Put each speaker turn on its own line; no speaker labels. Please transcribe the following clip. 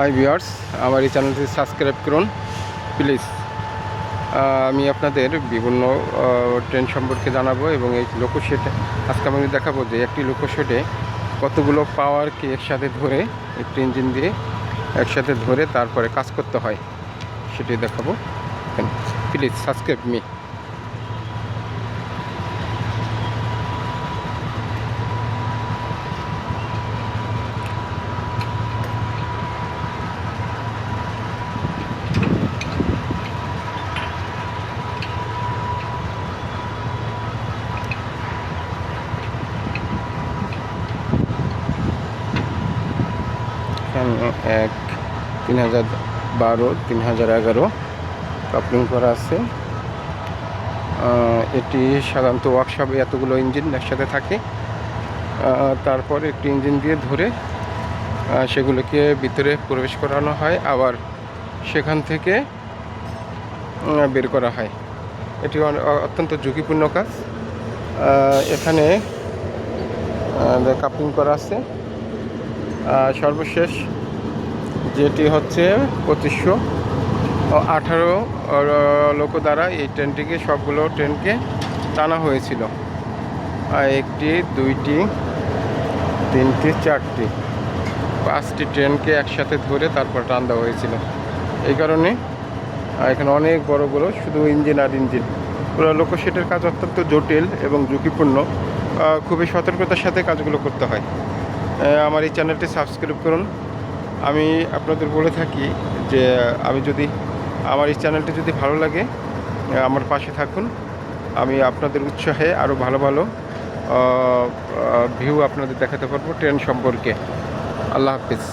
Hi viewers, আমার এই চ্যানেলটি সাবস্ক্রাইব করুন প্লিজ। আমি আপনাদের বিভিন্ন ট্রেন সম্পর্কে জানাবো এবং এই লোকোশেড আজকে আমি দেখাবো যে একটি লোকোশেডে কতগুলো পাওয়ারকে একসাথে ধরে একটি ইঞ্জিন দিয়ে একসাথে ধরে তারপরে কাজ করতে হয় সেটি দেখাবো। Please subscribe me. এক 3012 3011 কাপলিং করা আছে। এটি সাধারণত ওয়ার্কশপে এতগুলো ইঞ্জিন একসাথে থাকে, তারপর একটি ইঞ্জিন দিয়ে ধরে সেগুলোকে ভিতরে প্রবেশ করানো হয়, আবার সেখান থেকে বের করা হয়। এটি অত্যন্ত ঝুঁকিপূর্ণ কাজ। এখানে কাপলিং করা আছে। সর্বশেষ যেটি হচ্ছে 2518 লোক দ্বারা এই ট্রেনটিকে সবগুলো ট্রেনকে টানা হয়েছিল। একটি, দুইটি, তিনটি, চারটি, 5টি ট্রেনকে একসাথে ধরে তারপর টান দেওয়া হয়েছিল। এই কারণে এখানে অনেক বড় বড় শুধু ইঞ্জিন আর ইঞ্জিন। পুরো লোকোশেডের কাজ অত্যন্ত জটিল এবং ঝুঁকিপূর্ণ। খুবই সতর্কতার সাথে কাজগুলো করতে হয়। আমার এই চ্যানেলটি সাবস্ক্রাইব করুন। আমি আপনাদের বলে থাকি যে আমার এই চ্যানেলটি যদি ভালো লাগে আমার পাশে থাকুন। আমি আপনাদের উৎসাহে আরও ভালো ভালো ভিউ আপনাদের দেখাতে পারবো ট্রেন সম্পর্কে। আল্লাহ হাফিজ।